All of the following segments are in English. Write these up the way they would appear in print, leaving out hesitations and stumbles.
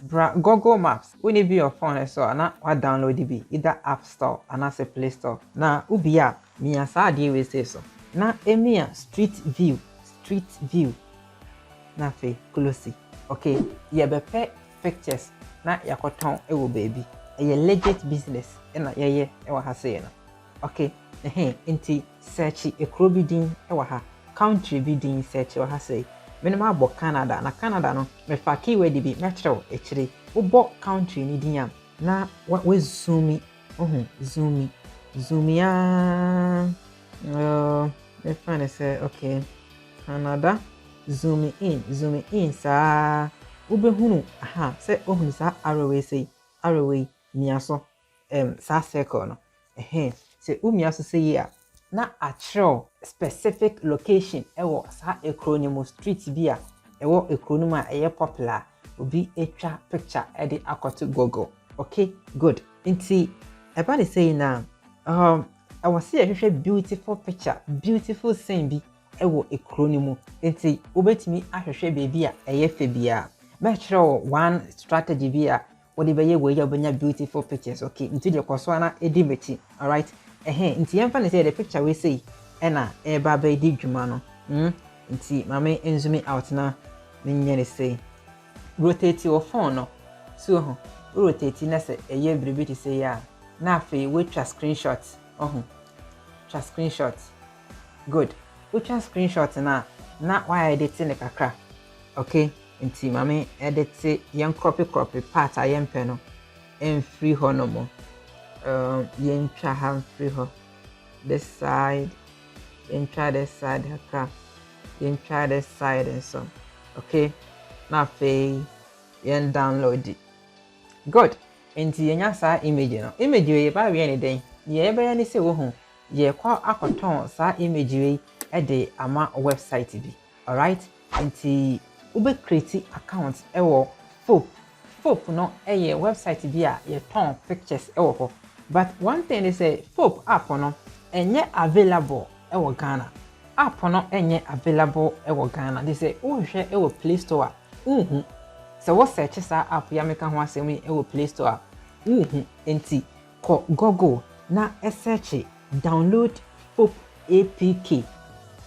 Google Maps. When you be your phone so na wa download it either App Store and as a Play Store. Na ubia me asa dey we say so. Na emia street view. Na fe close. Okay, ye bepe pictures na yakoton ewo baby. Ye legit business na ye ewa ha say na. Okay, inti search ekro bi din ewa ha. Country bi din search ewa ha say. Menema abo Canada na Canada no me fa keyword bi metro echire. Wo bo country ni din am na we zoom ya. Me find say okay. Canada zoom in sa ube hunu say ohunu sa arrowway miaso sa circle no say umiaso say ya na atro specific location ewo sa acronym street bia ewo acronym a eye popular obi etwa picture e dey akoto Google. Okay, good. Inti eba say na I was see a beautiful picture, beautiful scene bi ewo acronym enti obetimi ahwehwe baby a eyefe bia metro one strategy bia wodi beye we ya obenya beautiful pictures. Okay, nti de koso na edi mechi. All right, nti yemfa ne say the picture we say ena eba ba edi dwuma no nti mame zoom out na menye ne say rotate your phone no so rotate na say eye bribi ti say ya na afi we twa screenshot twa screenshot. Good. Which one screenshot na why edit ne kakra. Okay, nti mame edit yan copy part a yan pe no en free ho no mo yan twa ham free ho this side yan try this side kakra yan try this side and so. Okay, na fe yan download it. Good. Nti yan sa image no image we ba we ne den ye ba yan se wo hu ye kwa akoton sa image we ede ama website bi. All right, nti ube create account ewo FOP no eye website bi a ye ton pictures ewo ho. But one thing is say FOP app no enye available ewo Ghana. App no enye available ewo Ghana. They say wo hwe ewo Play Store so wo search sa app ya meka ho asem ewo Play Store nti ko Google na search download FOP APK.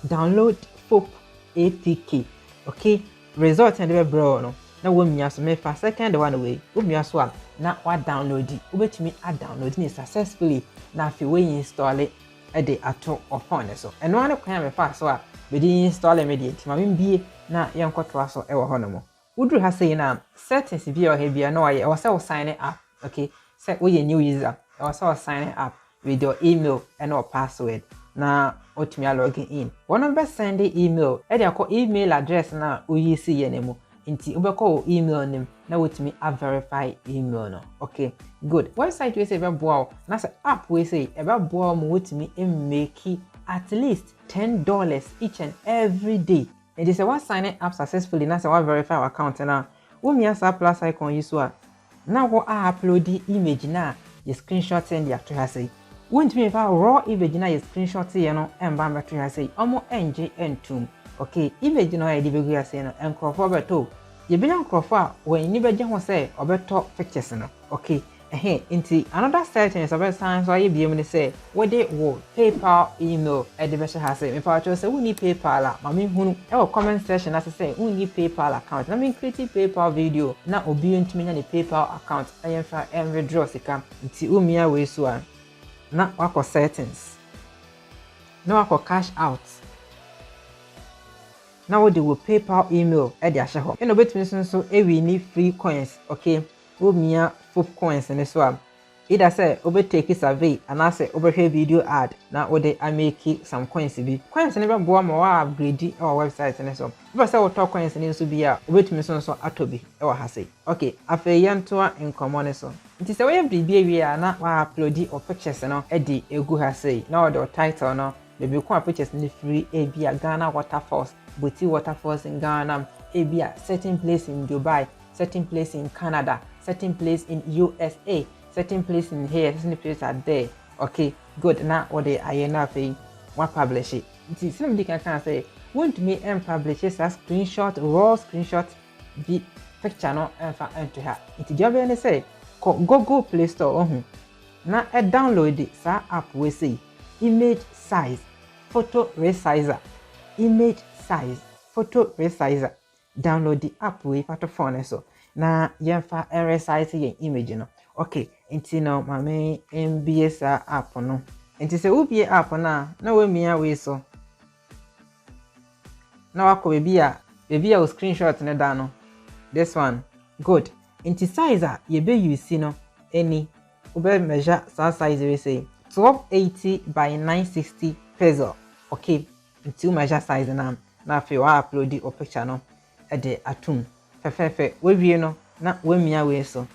Download FOP APK. Okay, result and the bro no na wo mia so me fa second one way wo mia so a na wa download it obetumi a download it successfully na fi we install it e dey ato phone so eno ane kwan me fa so a be dey install immediate ma me bie na yenkoto so e wo ho no mo udru ha say na settings bi o he bia na wa say wo sign up. Okay, say we new user or say sign up with your email and or password na otumi login in. One of best send the email e dey call email address na oyisi ye nemu nti ubeko email nim na otumi verify email no. Okay, good. Website we say be boa na say app we say e be boa mo otumi make at least $10 each and every day. And this one sign up successfully na say one verify our account na wo mia sa plus icon use a na wo upload the image na your screenshot and the actual say won't me fa raw image na your screenshot ye no emba metro say omo nj entum. Okay, image no e di begu ya say no enkrofo beto ye bi enkrofo a when ni beje ho say obeto pictures no. Okay, inti another setting is about sign so ye bi em ni say we dey wo PayPal email e di be ha say me fa cho say we need PayPal a ma me hunu e wo comment section na say we need PayPal account na me create PayPal video na obi ntumi nya ni PayPal account e fa withdraw sika nti umia we so a na wako settings na wako cash out na wo dey wo PayPal email e dey ahye ho eno betumi so e we need free coins. Okay, wo mia FOP coins ne so am either say obe take survey and I say obe share video ad na wo dey make some coins bi coins ne be boa ma wa upgrade our website ne so obe say wo talk coins ne so bi a obetumi so atobi e wa ha say. Okay, afa yento enkomo ne so nti say we bribi awie na wa upload o pictures no e dey egu ha say na the title no the be kwa pictures ni free e bi a Ghana waterfalls, Boti waterfalls in Ghana, e bi a certain place in Dubai, certain place in Canada, certain place in USA, certain place in here, certain place are there. Okay, good. Now what they are now saying, what publish it. Somebody can say, want me and publish a screenshot, raw screenshot, be picture no enfa ento ha nti dia be ne say Google Play Store na download sa app we say image size photo resizer image size photo resizer download the app we for phone so na yemfa resize your image no okay nti no mame mbie sa app no nti se ubie app na we mia we so na wako baby a o screenshot ne da no this one good nti size ye be use no any ube measure size we say 1280 by 960 pixel okay nti measure size na fe wa upload o picture no e de atum fefefe we wie no na we mia we so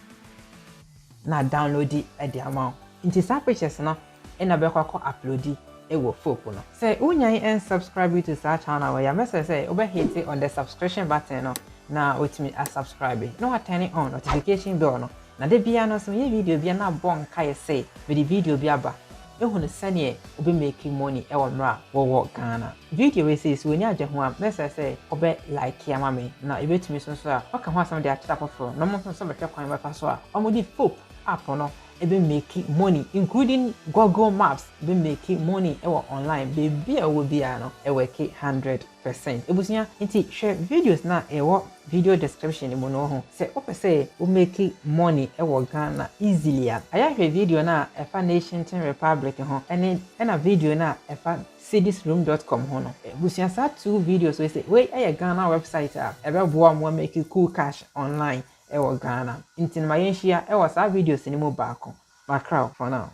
na download e de amount nti sa pictures no e na be kwa upload e wo fopo no say unyan and subscribe to our channel where ya message say obe hit on the subscription button no na with me as subscribe no turn on notification bell no na de bia no so ye video bia na bon kai say with the video bia ba ehunu sane obe make money e wo mra wo Ghana video we say so nya je ho a message say obe like ya mame na ebetumi so a waka ho asam de atata foforo no mo so be hwe kwan be fa so a omodi foop app no ebe making money including Google Maps be making money online baby will be no e work 100%. Ebusia nti share videos na video description mo no ho say opese o make money Ghana easily aya hwe video na efa Nation Republic ho ena video na efa cedisroom.com ho no ebusia sa 2 videos we say we Ghana website ebe boa mo make cool cash online Ghana. Intin mayenshia sa videos ni mo baako. Macrow for now.